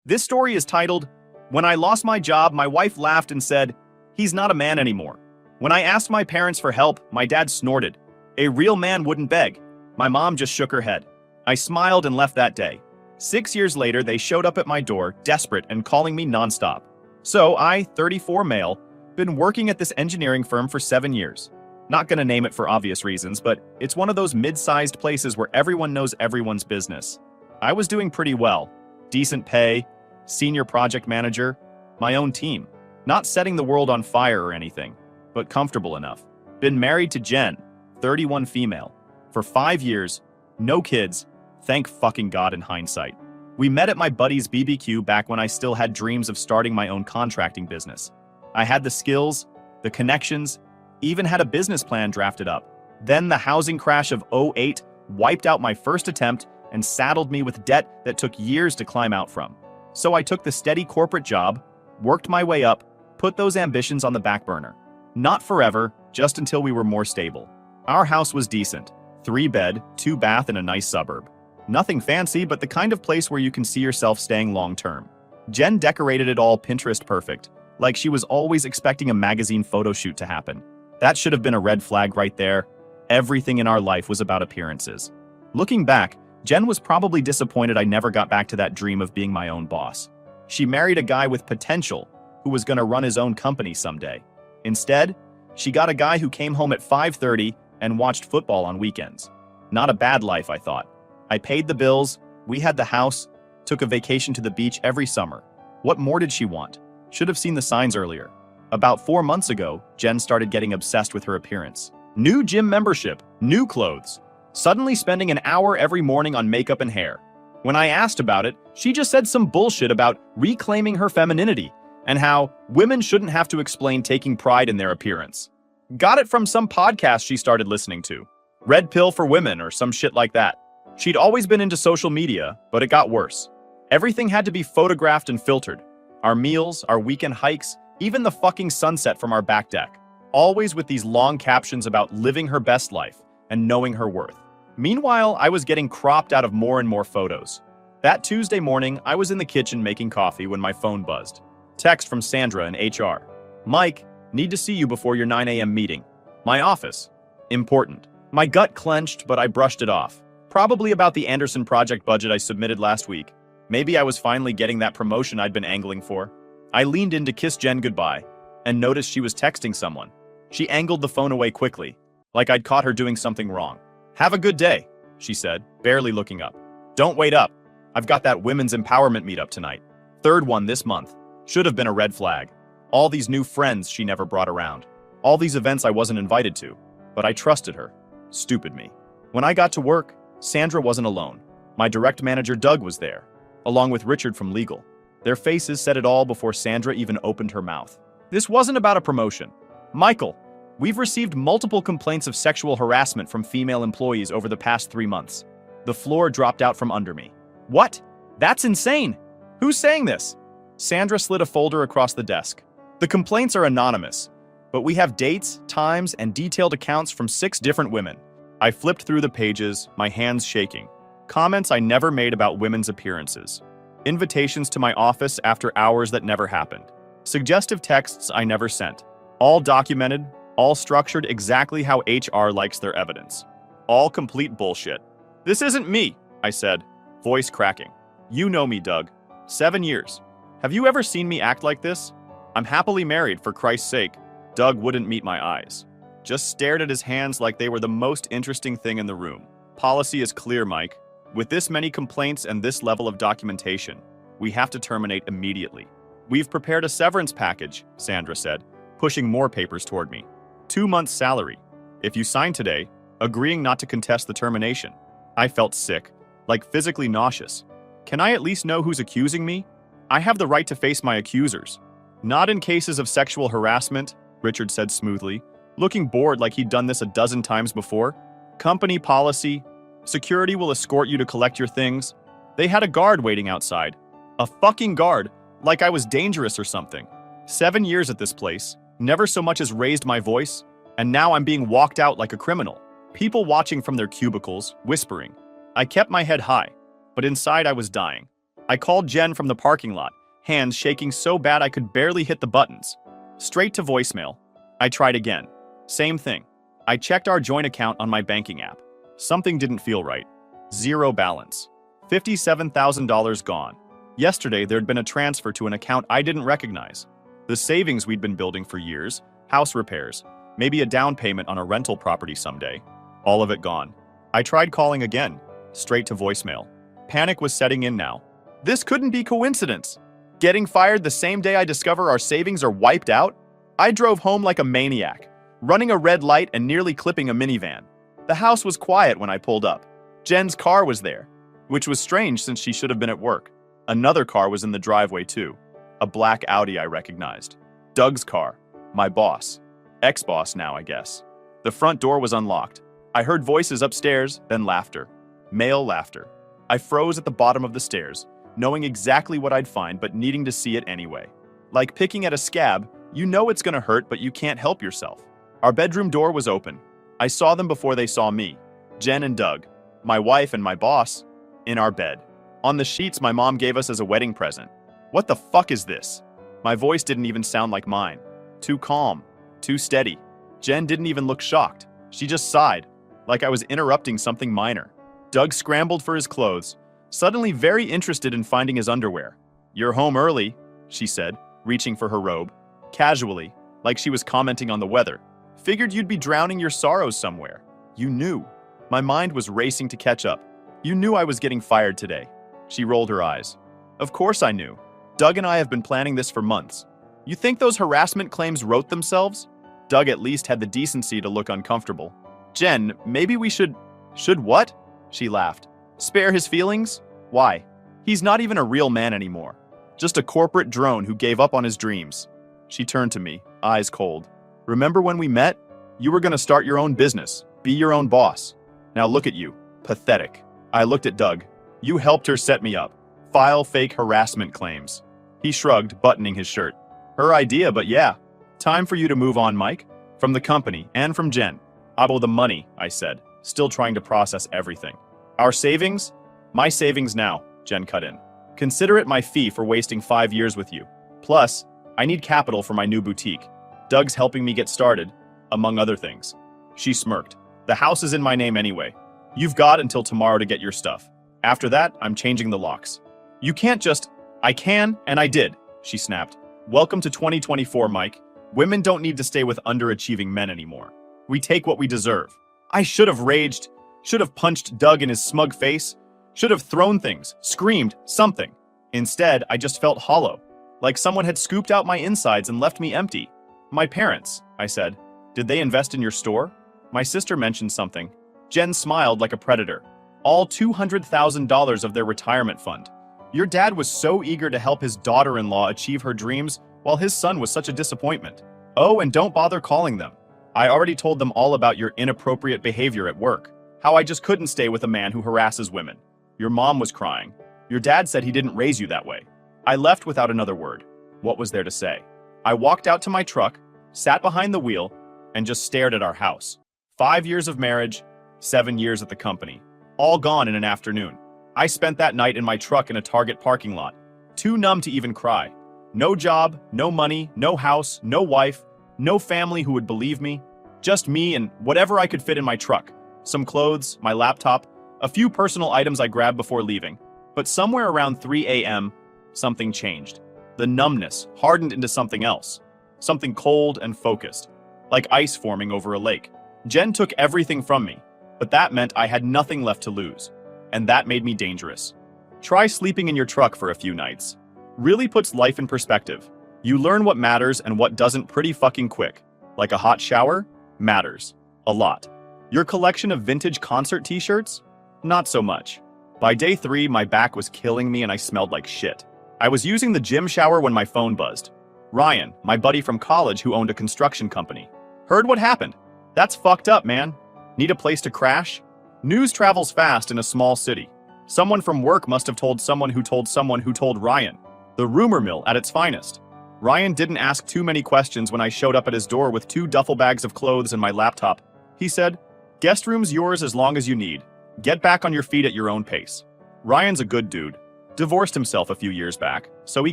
This story is titled, "When I Lost My Job, My Wife Laughed and Said, He's Not a Man Anymore." When I asked my parents for help, my dad snorted. A real man wouldn't beg. My mom just shook her head. I smiled and left that day. 6 years later, they showed up at my door, desperate and calling me nonstop. So I, 34 male, been working at this engineering firm for 7 years. Not gonna name it for obvious reasons, but it's one of those mid-sized places where everyone knows everyone's business. I was doing pretty well. Decent pay, senior project manager, my own team. Not setting the world on fire or anything, but comfortable enough. Been married to Jen, 31 female, for 5 years, no kids, thank fucking God in hindsight. We met at my buddy's BBQ back when I still had dreams of starting my own contracting business. I had the skills, the connections, even had a business plan drafted up. Then the housing crash of '08 wiped out my first attempt and saddled me with debt that took years to climb out from. So I took the steady corporate job, worked my way up, put those ambitions on the back burner. Not forever, just until we were more stable. Our house was decent. 3-bed, 2-bath in a nice suburb. Nothing fancy, but the kind of place where you can see yourself staying long-term. Jen decorated it all Pinterest perfect, like she was always expecting a magazine photo shoot to happen. That should have been a red flag right there. Everything in our life was about appearances. Looking back, Jen was probably disappointed I never got back to that dream of being my own boss. She married a guy with potential who was going to run his own company someday. Instead, she got a guy who came home at 5:30 and watched football on weekends. Not a bad life, I thought. I paid the bills, we had the house, took a vacation to the beach every summer. What more did she want? Should have seen the signs earlier. About 4 months ago, Jen started getting obsessed with her appearance. New gym membership, new clothes. Suddenly spending an hour every morning on makeup and hair. When I asked about it, she just said some bullshit about reclaiming her femininity and how women shouldn't have to explain taking pride in their appearance. Got it from some podcast she started listening to. Red Pill for Women or some shit like that. She'd always been into social media, but it got worse. Everything had to be photographed and filtered. Our meals, our weekend hikes, even the fucking sunset from our back deck. Always with these long captions about living her best life and knowing her worth. Meanwhile, I was getting cropped out of more and more photos. That Tuesday morning, I was in the kitchen making coffee when my phone buzzed. Text from Sandra in HR. "Mike, need to see you before your 9 a.m. meeting. My office. Important." My gut clenched, but I brushed it off. Probably about the Anderson project budget I submitted last week. Maybe I was finally getting that promotion I'd been angling for. I leaned in to kiss Jen goodbye and noticed she was texting someone. She angled the phone away quickly, like I'd caught her doing something wrong. "Have a good day," she said, barely looking up. "Don't wait up. I've got that women's empowerment meetup tonight. 3rd one this month. Should have been a red flag. All these new friends she never brought around. All these events I wasn't invited to. But I trusted her. Stupid me." When I got to work, Sandra wasn't alone. My direct manager Doug was there, along with Richard from legal. Their faces said it all before Sandra even opened her mouth. This wasn't about a promotion. "Michael, we've received multiple complaints of sexual harassment from female employees over the past 3 months." The floor dropped out from under me. "What? That's insane! Who's saying this?" Sandra slid a folder across the desk. "The complaints are anonymous, but we have dates, times, and detailed accounts from 6 different women." I flipped through the pages, my hands shaking. Comments I never made about women's appearances. Invitations to my office after hours that never happened. Suggestive texts I never sent. All documented, all structured exactly how HR likes their evidence. All complete bullshit. "This isn't me," I said, voice cracking. "You know me, Doug. 7 years. Have you ever seen me act like this? I'm happily married, for Christ's sake." Doug wouldn't meet my eyes. Just stared at his hands like they were the most interesting thing in the room. "Policy is clear, Mike. With this many complaints and this level of documentation, we have to terminate immediately." "We've prepared a severance package," Sandra said, pushing more papers toward me. 2 months' salary. If you sign today, agreeing not to contest the termination. I felt sick, like physically nauseous. Can I at least know who's accusing me? I have the right to face my accusers. "Not in cases of sexual harassment," Richard said smoothly, looking bored like he'd done this a dozen times before. "Company policy. Security will escort you to collect your things." They had a guard waiting outside. A fucking guard, like I was dangerous or something. 7 years at this place, never so much as raised my voice, and now I'm being walked out like a criminal. People watching from their cubicles, whispering. I kept my head high, but inside I was dying. I called Jen from the parking lot, hands shaking so bad I could barely hit the buttons. Straight to voicemail. I tried again. Same thing. I checked our joint account on my banking app. Something didn't feel right. Zero balance. $57,000 gone. Yesterday, there'd been a transfer to an account I didn't recognize. The savings we'd been building for years, house repairs, maybe a down payment on a rental property someday. All of it gone. I tried calling again. Straight to voicemail. Panic was setting in now. This couldn't be coincidence. Getting fired the same day I discover our savings are wiped out? I drove home like a maniac, running a red light and nearly clipping a minivan. The house was quiet when I pulled up. Jen's car was there, which was strange since she should have been at work. Another car was in the driveway too. A black Audi I recognized. Doug's car. My boss. Ex-boss now, I guess. The front door was unlocked. I heard voices upstairs, then laughter. Male laughter. I froze at the bottom of the stairs, knowing exactly what I'd find but needing to see it anyway. Like picking at a scab, you know it's gonna hurt but you can't help yourself. Our bedroom door was open. I saw them before they saw me. Jen and Doug. My wife and my boss. In our bed. On the sheets my mom gave us as a wedding present. What the fuck is this? My voice didn't even sound like mine. Too calm. Too steady. Jen didn't even look shocked. She just sighed, like I was interrupting something minor. Doug scrambled for his clothes, suddenly very interested in finding his underwear. "You're home early," she said, reaching for her robe. Casually, like she was commenting on the weather. "Figured you'd be drowning your sorrows somewhere. You knew." My mind was racing to catch up. "You knew I was getting fired today." She rolled her eyes. "Of course I knew. Doug and I have been planning this for months. You think those harassment claims wrote themselves?" Doug at least had the decency to look uncomfortable. "Jen, maybe we should..." "Should what?" She laughed. "Spare his feelings? Why? He's not even a real man anymore. Just a corporate drone who gave up on his dreams." She turned to me, eyes cold. "Remember when we met? You were gonna start your own business, be your own boss. Now look at you. Pathetic." I looked at Doug. "You helped her set me up. File fake harassment claims." He shrugged, buttoning his shirt. "Her idea, but yeah. Time for you to move on, Mike. From the company, and from Jen." "I owe the money," I said, still trying to process everything. "Our savings?" "My savings now," Jen cut in. "Consider it my fee for wasting 5 years with you. Plus, I need capital for my new boutique. Doug's helping me get started, among other things." She smirked. "The house is in my name anyway. You've got until tomorrow to get your stuff. After that, I'm changing the locks." "You can't just..." "I can, and I did," she snapped. "Welcome to 2024, Mike. Women don't need to stay with underachieving men anymore. We take what we deserve." I should have raged, should have punched Doug in his smug face, should have thrown things, screamed, something. Instead, I just felt hollow, like someone had scooped out my insides and left me empty. "My parents," I said. "Did they invest in your store?" My sister mentioned something. Jen smiled like a predator. "All $200,000 of their retirement fund. Your dad was so eager to help his daughter-in-law achieve her dreams, while his son was such a disappointment. Oh, and don't bother calling them. I already told them all about your inappropriate behavior at work. How I just couldn't stay with a man who harasses women. Your mom was crying. Your dad said he didn't raise you that way." I left without another word. What was there to say? I walked out to my truck, sat behind the wheel, and just stared at our house. 5 years of marriage, 7 years at the company. All gone in an afternoon. I spent that night in my truck in a Target parking lot. Too numb to even cry. No job, no money, no house, no wife, no family who would believe me. Just me and whatever I could fit in my truck. Some clothes, my laptop, a few personal items I grabbed before leaving. But somewhere around 3 a.m., something changed. The numbness hardened into something else. Something cold and focused. Like ice forming over a lake. Jen took everything from me, but that meant I had nothing left to lose. And that made me dangerous. Try sleeping in your truck for a few nights. Really puts life in perspective. You learn what matters and what doesn't pretty fucking quick. Like a hot shower? Matters. A lot. Your collection of vintage concert t-shirts? Not so much. By day 3, my back was killing me and I smelled like shit. I was using the gym shower when my phone buzzed. Ryan, my buddy from college who owned a construction company. "Heard what happened? That's fucked up, man. Need a place to crash?" News travels fast in a small city. Someone from work must have told someone who told someone who told Ryan. The rumor mill at its finest. Ryan didn't ask too many questions when I showed up at his door with 2 duffel bags of clothes and my laptop. He said, "Guest room's yours as long as you need. Get back on your feet at your own pace." Ryan's a good dude. Divorced himself a few years back, so he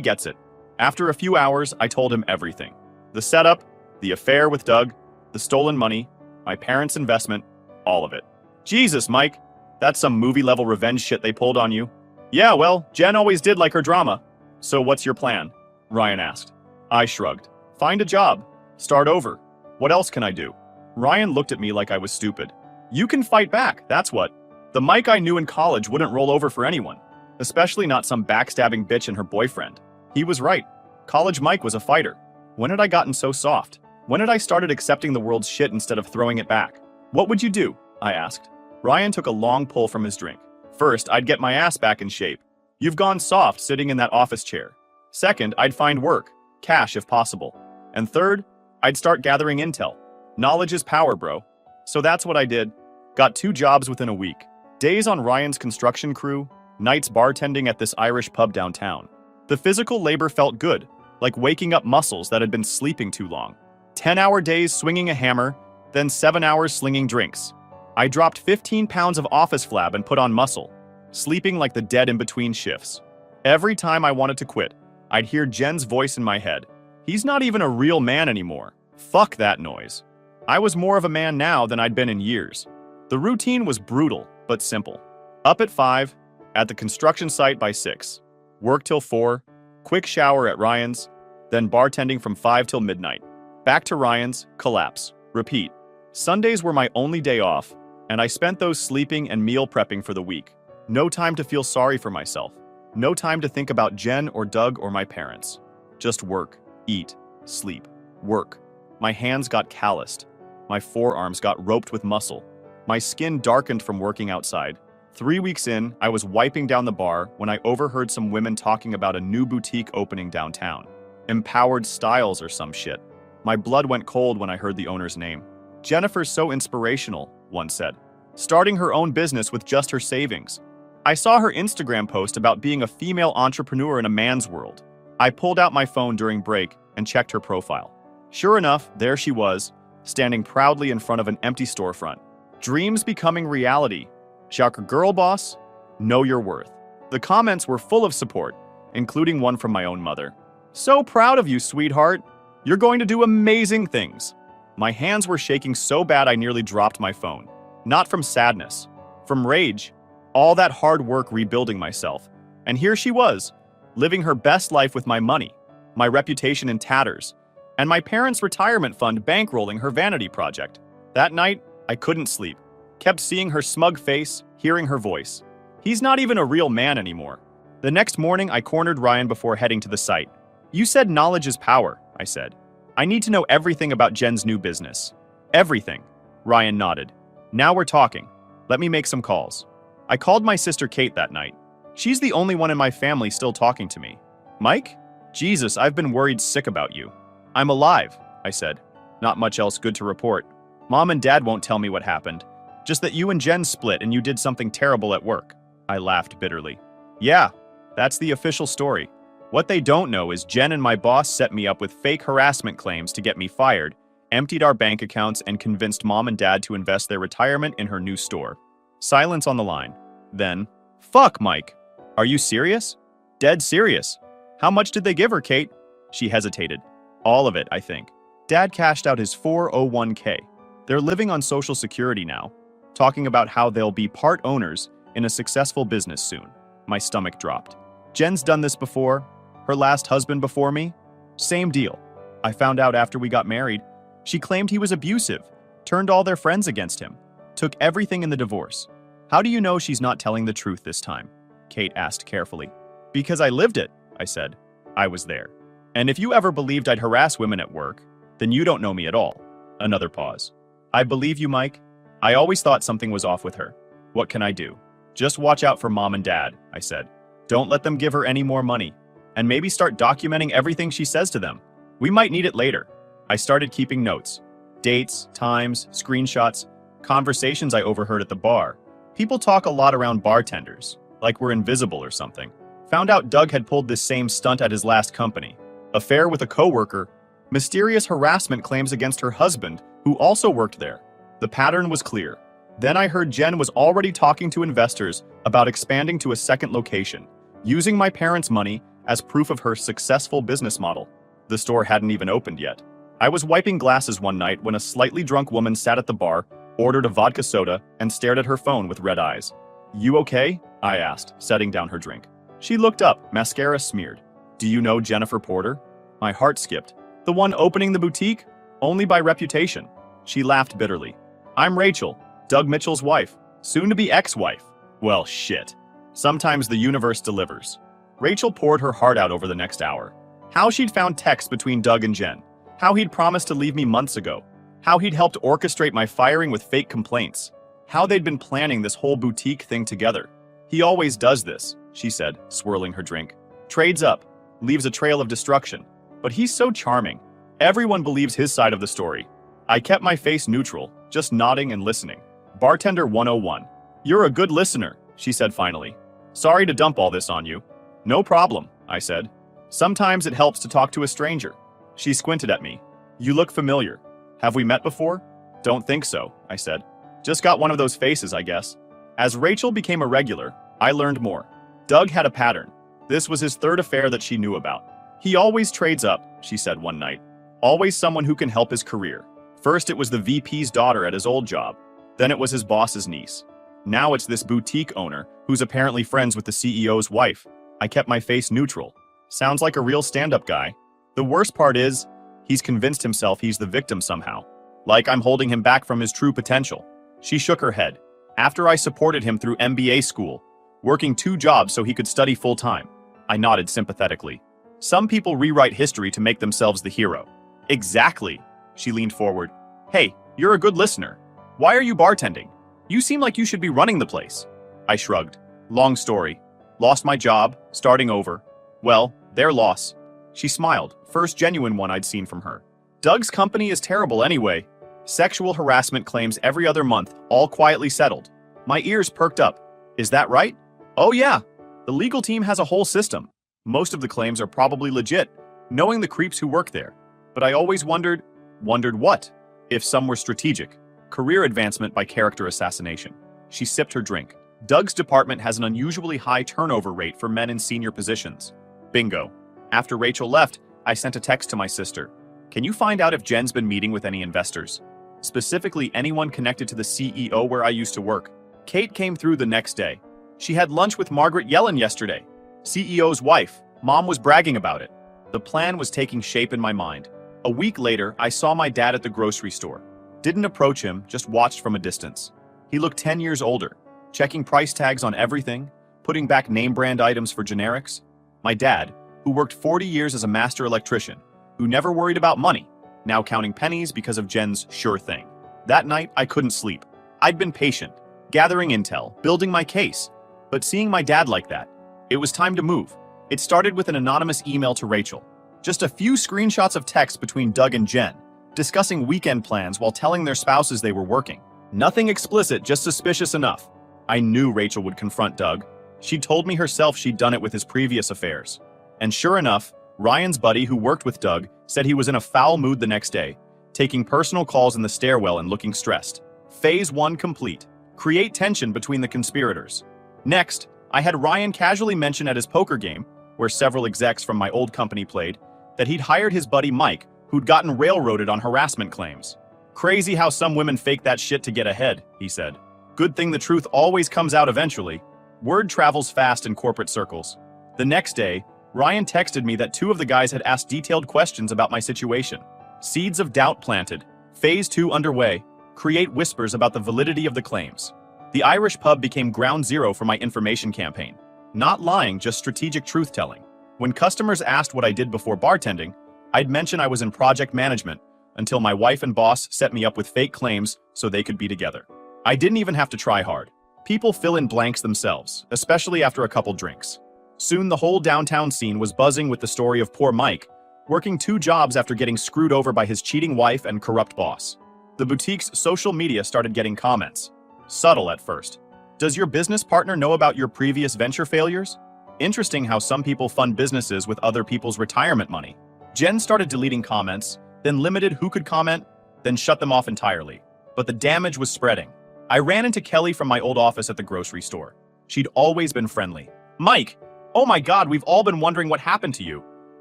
gets it. After a few hours, I told him everything. The setup, the affair with Doug, the stolen money, my parents' investment, all of it. Jesus, Mike, that's some movie-level revenge shit they pulled on you. Yeah, well, Jen always did like her drama. So what's your plan? Ryan asked. I shrugged. Find a job. Start over. What else can I do? Ryan looked at me like I was stupid. You can fight back, that's what. The Mike I knew in college wouldn't roll over for anyone, especially not some backstabbing bitch and her boyfriend. He was right. College Mike was a fighter. When had I gotten so soft? When had I started accepting the world's shit instead of throwing it back? What would you do? I asked. Ryan took a long pull from his drink. First, I'd get my ass back in shape. You've gone soft sitting in that office chair. Second, I'd find work, cash if possible. And third, I'd start gathering intel. Knowledge is power, bro. So that's what I did. Got 2 jobs within a week. Days on Ryan's construction crew, nights bartending at this Irish pub downtown. The physical labor felt good, like waking up muscles that had been sleeping too long. 10-hour days swinging a hammer, then 7 hours slinging drinks. I dropped 15 pounds of office flab and put on muscle, sleeping like the dead in between shifts. Every time I wanted to quit, I'd hear Jen's voice in my head. He's not even a real man anymore. Fuck that noise. I was more of a man now than I'd been in years. The routine was brutal, but simple. Up at 5, at the construction site by 6. Work till 4, quick shower at Ryan's, then bartending from 5 till midnight. Back to Ryan's, collapse, repeat. Sundays were my only day off, and I spent those sleeping and meal prepping for the week. No time to feel sorry for myself. No time to think about Jen or Doug or my parents. Just work, eat, sleep, work. My hands got calloused. My forearms got roped with muscle. My skin darkened from working outside. 3 weeks in, I was wiping down the bar when I overheard some women talking about a new boutique opening downtown. Empowered Styles or some shit. My blood went cold when I heard the owner's name. Jennifer's so inspirational, one said. Starting her own business with just her savings. I saw her Instagram post about being a female entrepreneur in a man's world. I pulled out my phone during break and checked her profile. Sure enough, there she was, standing proudly in front of an empty storefront. Dreams becoming reality. Shocker girl boss, know your worth. The comments were full of support, including one from my own mother. So proud of you, sweetheart. You're going to do amazing things. My hands were shaking so bad I nearly dropped my phone. Not from sadness, from rage. All that hard work rebuilding myself. And here she was, living her best life with my money, my reputation in tatters, and my parents' retirement fund bankrolling her vanity project. That night, I couldn't sleep. Kept seeing her smug face, hearing her voice. He's not even a real man anymore. The next morning, I cornered Ryan before heading to the site. You said knowledge is power, I said. I need to know everything about Jen's new business. Everything. Ryan nodded. Now we're talking. Let me make some calls. I called my sister Kate that night. She's the only one in my family still talking to me. Mike? Jesus, I've been worried sick about you. I'm alive, I said. Not much else good to report. Mom and Dad won't tell me what happened. Just that you and Jen split and you did something terrible at work. I laughed bitterly. Yeah, that's the official story. What they don't know is Jen and my boss set me up with fake harassment claims to get me fired, emptied our bank accounts, and convinced Mom and Dad to invest their retirement in her new store. Silence on the line. Then, fuck, Mike. Are you serious? Dead serious. How much did they give her, Kate? She hesitated. All of it, I think. Dad cashed out his 401k. They're living on Social Security now, talking about how they'll be part owners in a successful business soon. My stomach dropped. Jen's done this before. Her last husband before me. Same deal. I found out after we got married. She claimed he was abusive, turned all their friends against him, took everything in the divorce. How do you know she's not telling the truth this time? Kate asked carefully. Because I lived it, I said. I was there. And if you ever believed I'd harass women at work, then you don't know me at all. Another pause. I believe you, Mike. I always thought something was off with her. What can I do? Just watch out for Mom and Dad, I said. Don't let them give her any more money. And maybe start documenting everything she says to them. We might need it later. I started keeping notes. Dates, times, screenshots, conversations I overheard at the bar. People talk a lot around bartenders, like we're invisible or something. Found out Doug had pulled this same stunt at his last company. Affair with a coworker. Mysterious harassment claims against her husband, who also worked there. The pattern was clear. Then I heard Jen was already talking to investors about expanding to a second location. using my parents' money as proof of her successful business model. The store hadn't even opened yet. I was wiping glasses one night when a slightly drunk woman sat at the bar, ordered a vodka soda, and stared at her phone with red eyes. "You okay?" I asked, setting down her drink. She looked up, mascara smeared. "Do you know Jennifer Porter?" My heart skipped. "The one opening the boutique? Only by reputation." She laughed bitterly. "I'm Rachel, Doug Mitchell's wife, soon-to-be ex-wife." Well, shit. Sometimes the universe delivers. Rachel poured her heart out over the next hour. How she'd found texts between Doug and Jen. How he'd promised to leave me months ago. How he'd helped orchestrate my firing with fake complaints. How they'd been planning this whole boutique thing together. "He always does this," she said, swirling her drink. "Trades up, leaves a trail of destruction. But he's so charming. Everyone believes his side of the story." I kept my face neutral, just nodding and listening. Bartender 101. "You're a good listener," she said finally. "Sorry to dump all this on you." "No problem," I said. "Sometimes it helps to talk to a stranger." She squinted at me. "You look familiar. Have we met before?" "Don't think so," I said. "Just got one of those faces, I guess." As Rachel became a regular, I learned more. Doug had a pattern. This was his third affair that she knew about. "He always trades up," she said one night. "Always someone who can help his career. First it was the VP's daughter at his old job. Then it was his boss's niece. Now it's this boutique owner who's apparently friends with the CEO's wife." I kept my face neutral. Sounds like a real stand-up guy. The worst part is, he's convinced himself he's the victim somehow. Like I'm holding him back from his true potential. She shook her head. "After I supported him through MBA school, working 2 jobs so he could study full-time." I nodded sympathetically. "Some people rewrite history to make themselves the hero." "Exactly." She leaned forward. "Hey, you're a good listener. Why are you bartending? You seem like you should be running the place." I shrugged. "Long story. Lost my job, starting over. Well, their loss." She smiled, first genuine one I'd seen from her. "Doug's company is terrible anyway. Sexual harassment claims every other month, all quietly settled." My ears perked up. "Is that right?" "Oh yeah. The legal team has a whole system. Most of the claims are probably legit, knowing the creeps who work there. But I always wondered what? If some were strategic. Career advancement by character assassination." She sipped her drink. "Doug's department has an unusually high turnover rate for men in senior positions." Bingo. After Rachel left, I sent a text to my sister. "Can you find out if Jen's been meeting with any investors? Specifically anyone connected to the CEO where I used to work?" Kate came through the next day. "She had lunch with Margaret Yellen yesterday. CEO's wife. Mom was bragging about it." The plan was taking shape in my mind. A week later, I saw my dad at the grocery store. Didn't approach him, just watched from a distance. He looked 10 years older, checking price tags on everything, putting back name brand items for generics. My dad, who worked 40 years as a master electrician, who never worried about money, now counting pennies because of Jen's sure thing. That night, I couldn't sleep. I'd been patient, gathering intel, building my case. But seeing my dad like that, it was time to move. It started with an anonymous email to Rachel. Just a few screenshots of text between Doug and Jen, discussing weekend plans while telling their spouses they were working. Nothing explicit, just suspicious enough. I knew Rachel would confront Doug. She'd told me herself she'd done it with his previous affairs. And sure enough, Ryan's buddy who worked with Doug said he was in a foul mood the next day, taking personal calls in the stairwell and looking stressed. Phase 1 complete. Create tension between the conspirators. Next, I had Ryan casually mention at his poker game, where several execs from my old company played, that he'd hired his buddy Mike, who'd gotten railroaded on harassment claims. "Crazy how some women fake that shit to get ahead," he said. "Good thing the truth always comes out eventually." Word travels fast in corporate circles. The next day, Ryan texted me that 2 of the guys had asked detailed questions about my situation. Seeds of doubt planted. Phase 2 underway. Create whispers about the validity of the claims. The Irish pub became ground zero for my information campaign. Not lying, just strategic truth-telling. When customers asked what I did before bartending, I'd mention I was in project management until my wife and boss set me up with fake claims so they could be together. I didn't even have to try hard. People fill in blanks themselves, especially after a couple drinks. Soon the whole downtown scene was buzzing with the story of poor Mike, working 2 jobs after getting screwed over by his cheating wife and corrupt boss. The boutique's social media started getting comments. Subtle at first. "Does your business partner know about your previous venture failures? Interesting how some people fund businesses with other people's retirement money." Jen started deleting comments, then limited who could comment, then shut them off entirely. But the damage was spreading. I ran into Kelly from my old office at the grocery store. She'd always been friendly. "Mike, Oh my God, we've all been wondering what happened to you.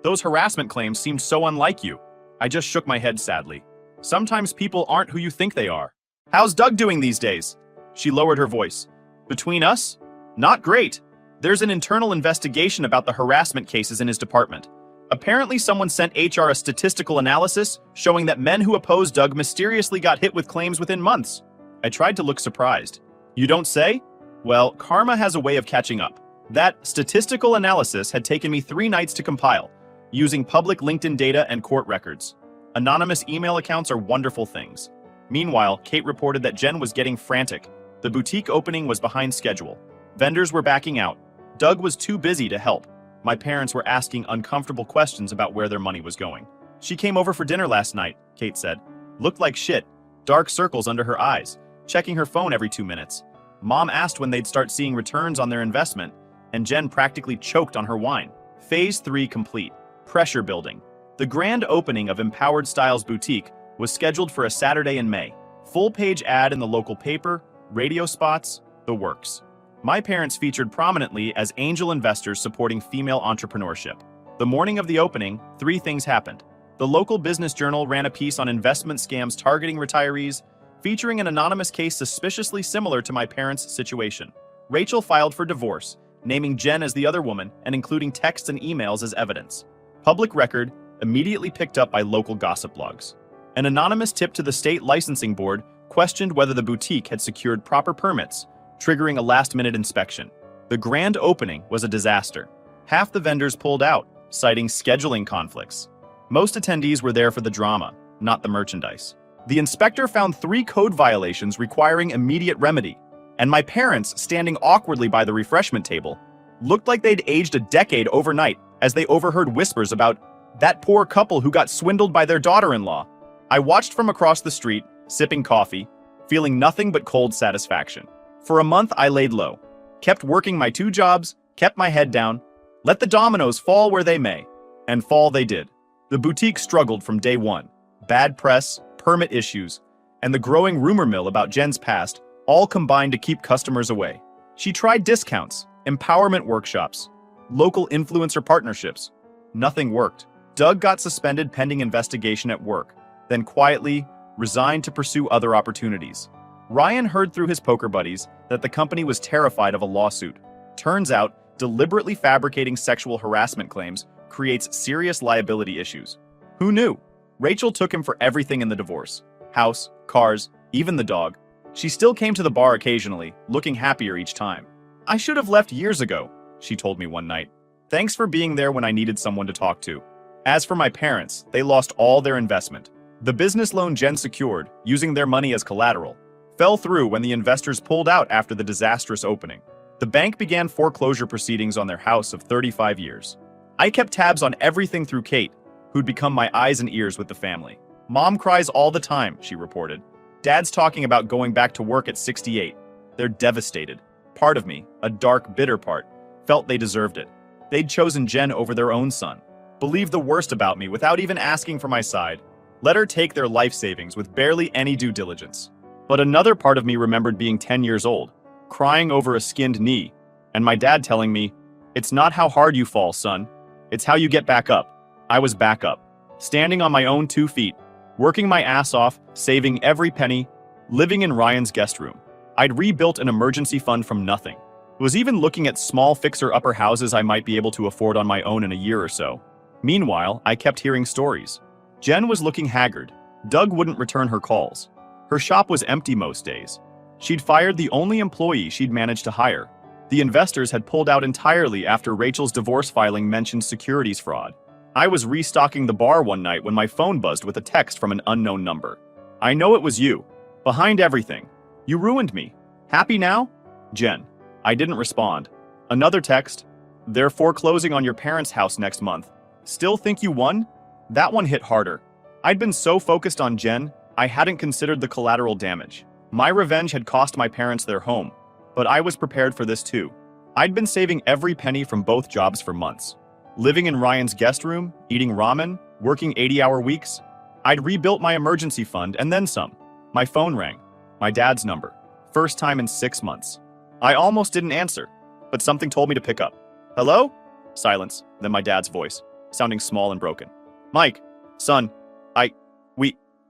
Those harassment claims seemed so unlike you. I just shook my head sadly. Sometimes people aren't who you think they are. How's Doug doing these days? She lowered her voice. Between us? Not great. There's an internal investigation about the harassment cases in his department. Apparently someone sent HR a statistical analysis showing that men who opposed Doug mysteriously got hit with claims within months. I tried to look surprised. You don't say? Well, karma has a way of catching up. That statistical analysis had taken me 3 nights to compile, using public LinkedIn data and court records. Anonymous email accounts are wonderful things. Meanwhile, Kate reported that Jen was getting frantic. The boutique opening was behind schedule. Vendors were backing out. Doug was too busy to help. My parents were asking uncomfortable questions about where their money was going. She came over for dinner last night, Kate said. Looked like shit. Dark circles under her eyes, checking her phone every 2 minutes. Mom asked when they'd start seeing returns on their investment, and Jen practically choked on her wine. Phase 3 complete. Pressure building. The grand opening of Empowered Styles Boutique was scheduled for a Saturday in May. Full-page ad in the local paper, radio spots, the works. My parents featured prominently as angel investors supporting female entrepreneurship. The morning of the opening, 3 things happened. The local business journal ran a piece on investment scams targeting retirees, featuring an anonymous case suspiciously similar to my parents' situation. Rachel filed for divorce, naming Jen as the other woman and including texts and emails as evidence. Public record immediately picked up by local gossip blogs. An anonymous tip to the state licensing board questioned whether the boutique had secured proper permits, triggering a last-minute inspection. The grand opening was a disaster. Half the vendors pulled out, citing scheduling conflicts. Most attendees were there for the drama, not the merchandise. The inspector found 3 code violations requiring immediate remedy, and my parents, standing awkwardly by the refreshment table, looked like they'd aged a decade overnight as they overheard whispers about that poor couple who got swindled by their daughter-in-law. I watched from across the street, sipping coffee, feeling nothing but cold satisfaction. For a month, I laid low, kept working my 2 jobs, kept my head down, let the dominoes fall where they may, and fall they did. The boutique struggled from day one. Bad press, permit issues, and the growing rumor mill about Jen's past all combined to keep customers away. She tried discounts, empowerment workshops, local influencer partnerships. Nothing worked. Doug got suspended pending investigation at work, then quietly resigned to pursue other opportunities. Ryan heard through his poker buddies that the company was terrified of a lawsuit. Turns out, deliberately fabricating sexual harassment claims creates serious liability issues. Who knew? Rachel took him for everything in the divorce. House, cars, even the dog. She still came to the bar occasionally, looking happier each time. I should have left years ago, she told me one night. Thanks for being there when I needed someone to talk to. As for my parents, they lost all their investment. The business loan Jen secured, using their money as collateral, fell through when the investors pulled out after the disastrous opening. The bank began foreclosure proceedings on their house of 35 years. I kept tabs on everything through Kate, who'd become my eyes and ears with the family. Mom cries all the time, she reported. Dad's talking about going back to work at 68. They're devastated. Part of me, a dark, bitter part, felt they deserved it. They'd chosen Jen over their own son, believed the worst about me without even asking for my side, let her take their life savings with barely any due diligence. But another part of me remembered being 10 years old, crying over a skinned knee, and my dad telling me, "It's not how hard you fall, son. It's how you get back up." I was back up, standing on my own 2 feet, working my ass off, saving every penny, living in Ryan's guest room. I'd rebuilt an emergency fund from nothing. Was even looking at small fixer-upper houses I might be able to afford on my own in a year or so. Meanwhile, I kept hearing stories. Jen was looking haggard. Doug wouldn't return her calls. Her shop was empty most days. She'd fired the only employee she'd managed to hire. The investors had pulled out entirely after Rachel's divorce filing mentioned securities fraud. I was restocking the bar one night when my phone buzzed with a text from an unknown number. "I know it was you. Behind everything. You ruined me. Happy now? Jen." I didn't respond. Another text. "They're foreclosing on your parents' house next month. Still think you won?" That one hit harder. I'd been so focused on Jen, I hadn't considered the collateral damage. My revenge had cost my parents their home, but I was prepared for this too. I'd been saving every penny from both jobs for months. Living in Ryan's guest room, eating ramen, working 80-hour weeks. I'd rebuilt my emergency fund and then some. My phone rang. My dad's number. First time in 6 months. I almost didn't answer, but something told me to pick up. "Hello?" Silence, then my dad's voice, sounding small and broken. Mike, son,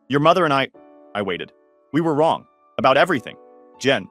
your mother and I waited. We were wrong. About everything. Jen,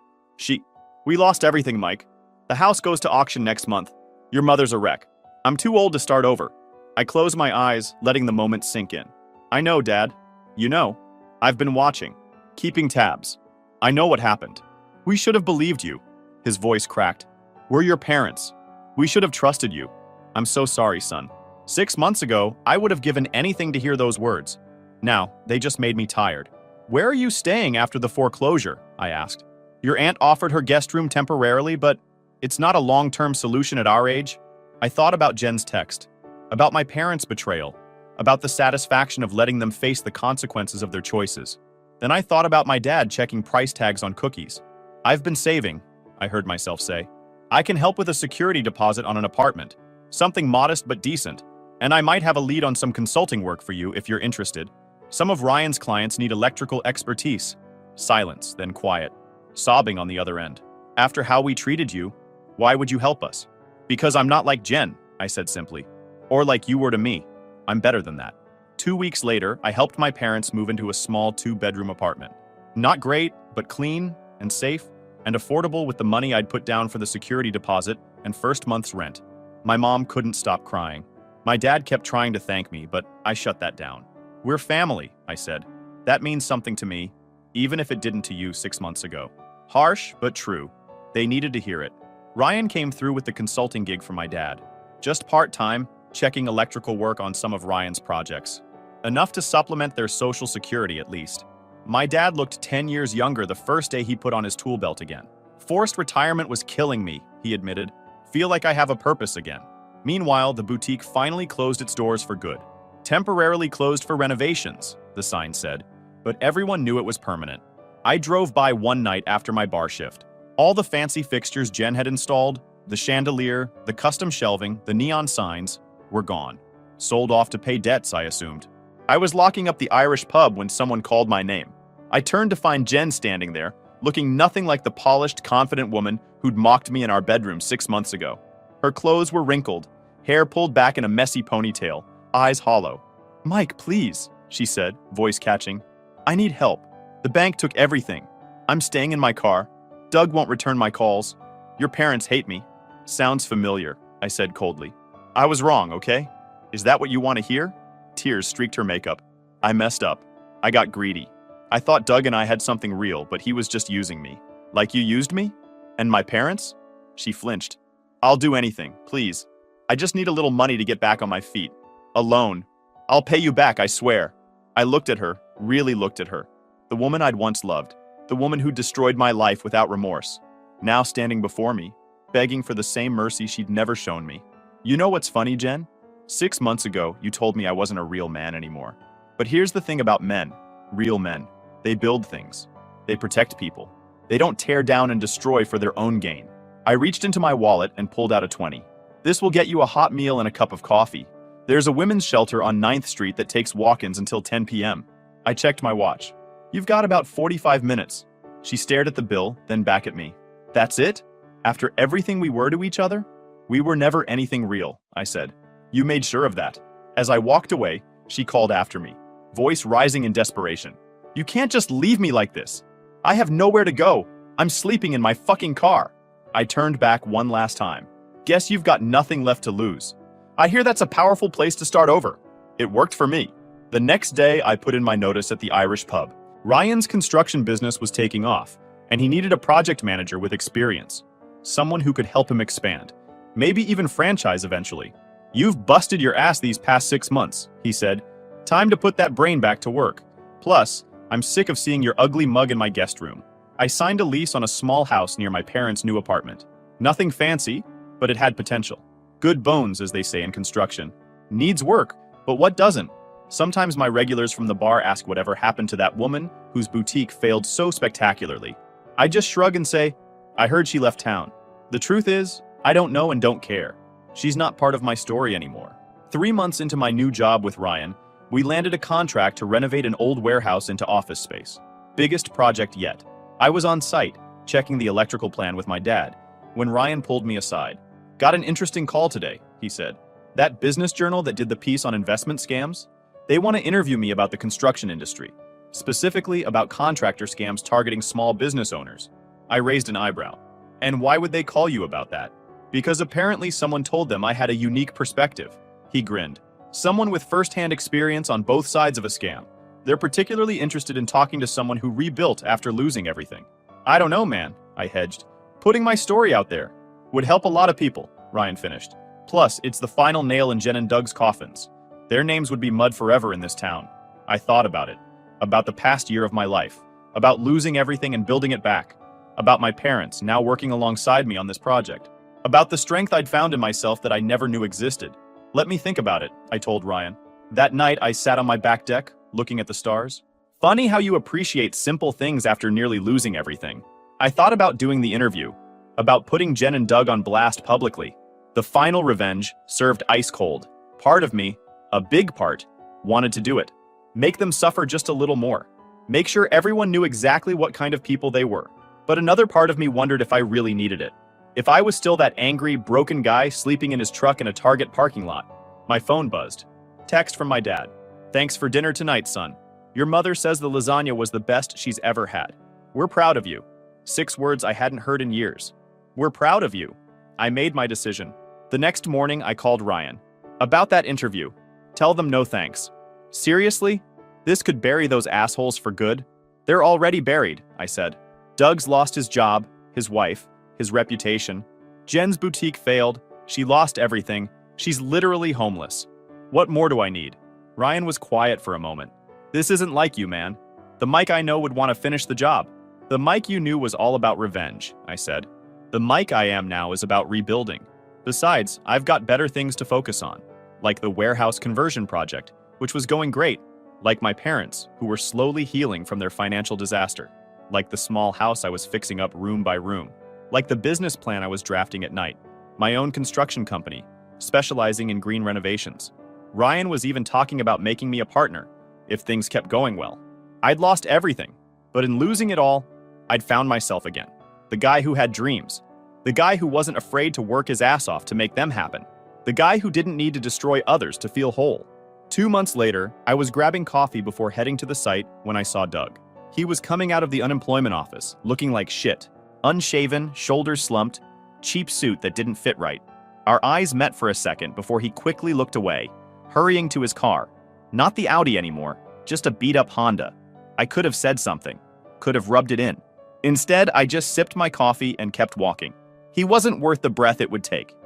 we lost everything, Mike. The house goes to auction next month. Your mother's a wreck. I'm too old to start over. I close my eyes, letting the moment sink in. I know, Dad. You know. I've been watching. Keeping tabs. I know what happened. We should have believed you. His voice cracked. We're your parents. We should have trusted you. I'm so sorry, son. 6 months ago, I would have given anything to hear those words. Now, they just made me tired. Where are you staying after the foreclosure? I asked. Your aunt offered her guest room temporarily, but it's not a long-term solution at our age. I thought about Jen's text, about my parents' betrayal, about the satisfaction of letting them face the consequences of their choices. Then I thought about my dad checking price tags on cookies. I've been saving, I heard myself say. I can help with a security deposit on an apartment, something modest but decent, and I might have a lead on some consulting work for you if you're interested. Some of Ryan's clients need electrical expertise. Silence, then quiet, sobbing on the other end. After how we treated you, why would you help us? Because I'm not like Jen, I said simply. Or like you were to me. I'm better than that. 2 weeks later, I helped my parents move into a small 2-bedroom apartment. Not great, but clean and safe and affordable with the money I'd put down for the security deposit and first month's rent. My mom couldn't stop crying. My dad kept trying to thank me, but I shut that down. We're family, I said. That means something to me, even if it didn't to you 6 months ago. Harsh, but true. They needed to hear it. Ryan came through with the consulting gig for my dad. Just part-time, checking electrical work on some of Ryan's projects. Enough to supplement their social security at least. My dad looked 10 years younger the first day he put on his tool belt again. Forced retirement was killing me, he admitted. Feel like I have a purpose again. Meanwhile, the boutique finally closed its doors for good. Temporarily closed for renovations, the sign said, but everyone knew it was permanent. I drove by one night after my bar shift. All the fancy fixtures Jen had installed, the chandelier, the custom shelving, the neon signs, were gone. Sold off to pay debts, I assumed. I was locking up the Irish pub when someone called my name. I turned to find Jen standing there, looking nothing like the polished, confident woman who'd mocked me in our bedroom 6 months ago. Her clothes were wrinkled, hair pulled back in a messy ponytail, eyes hollow. Mike, please, she said, voice catching. I need help. The bank took everything. I'm staying in my car. Doug won't return my calls. Your parents hate me. Sounds familiar, I said coldly. I was wrong, okay? Is that what you want to hear? Tears streaked her makeup. I messed up. I got greedy. I thought Doug and I had something real, but he was just using me. Like you used me? And my parents? She flinched. I'll do anything, please. I just need a little money to get back on my feet. A loan. I'll pay you back, I swear. I looked at her, really looked at her. The woman I'd once loved. The woman who destroyed my life without remorse. Now standing before me, begging for the same mercy she'd never shown me. You know what's funny, Jen? 6 months ago, you told me I wasn't a real man anymore. But here's the thing about men. Real men. They build things. They protect people. They don't tear down and destroy for their own gain. I reached into my wallet and pulled out a 20. This will get you a hot meal and a cup of coffee. There's a women's shelter on 9th Street that takes walk-ins until 10 p.m. I checked my watch. You've got about 45 minutes. She stared at the bill, then back at me. That's it? After everything we were to each other? We were never anything real, I said. You made sure of that. As I walked away, she called after me, voice rising in desperation. You can't just leave me like this. I have nowhere to go. I'm sleeping in my fucking car. I turned back one last time. Guess you've got nothing left to lose. I hear that's a powerful place to start over. It worked for me. The next day, I put in my notice at the Irish pub. Ryan's construction business was taking off, and he needed a project manager with experience. Someone who could help him expand. Maybe even franchise eventually. You've busted your ass these past 6 months, he said. Time to put that brain back to work. Plus, I'm sick of seeing your ugly mug in my guest room. I signed a lease on a small house near my parents' new apartment. Nothing fancy, but it had potential. Good bones, as they say in construction. Needs work, but what doesn't? Sometimes my regulars from the bar ask whatever happened to that woman whose boutique failed so spectacularly. I just shrug and say, I heard she left town. The truth is, I don't know and don't care. She's not part of my story anymore. 3 months into my new job with Ryan, we landed a contract to renovate an old warehouse into office space. Biggest project yet. I was on site, checking the electrical plan with my dad, when Ryan pulled me aside. Got an interesting call today, he said. That business journal that did the piece on investment scams? They want to interview me about the construction industry, specifically about contractor scams targeting small business owners. I raised an eyebrow. And why would they call you about that? Because apparently someone told them I had a unique perspective. He grinned. Someone with first-hand experience on both sides of a scam. They're particularly interested in talking to someone who rebuilt after losing everything. I don't know, man, I hedged. Putting my story out there would help a lot of people, Ryan finished. Plus, it's the final nail in Jen and Doug's coffins. Their names would be mud forever in this town. I thought about it. About the past year of my life. About losing everything and building it back. About my parents now working alongside me on this project. About the strength I'd found in myself that I never knew existed. Let me think about it, I told Ryan. That night, I sat on my back deck, looking at the stars. Funny how you appreciate simple things after nearly losing everything. I thought about doing the interview, about putting Jen and Doug on blast publicly. The final revenge, served ice cold. Part of me, a big part, wanted to do it. Make them suffer just a little more. Make sure everyone knew exactly what kind of people they were. But another part of me wondered if I really needed it. If I was still that angry, broken guy sleeping in his truck in a Target parking lot. My phone buzzed. Text from my dad. Thanks for dinner tonight, son. Your mother says the lasagna was the best she's ever had. We're proud of you. 6 words I hadn't heard in years. We're proud of you. I made my decision. The next morning, I called Ryan. About that interview. Tell them no thanks. Seriously? This could bury those assholes for good? They're already buried, I said. Doug's lost his job, his wife, his reputation. Jen's boutique failed. She lost everything. She's literally homeless. What more do I need? Ryan was quiet for a moment. This isn't like you, man. The Mike I know would want to finish the job. The Mike you knew was all about revenge, I said. The Mike I am now is about rebuilding. Besides, I've got better things to focus on, like the warehouse conversion project, which was going great, like my parents, who were slowly healing from their financial disaster, like the small house I was fixing up room by room, like the business plan I was drafting at night, my own construction company, specializing in green renovations. Ryan was even talking about making me a partner, if things kept going well. I'd lost everything, but in losing it all, I'd found myself again. The guy who had dreams. The guy who wasn't afraid to work his ass off to make them happen. The guy who didn't need to destroy others to feel whole. 2 months later, I was grabbing coffee before heading to the site when I saw Doug. He was coming out of the unemployment office, looking like shit. Unshaven, shoulders slumped, cheap suit that didn't fit right. Our eyes met for a second before he quickly looked away, hurrying to his car. Not the Audi anymore, just a beat-up Honda. I could have said something, could have rubbed it in. Instead, I just sipped my coffee and kept walking. He wasn't worth the breath it would take.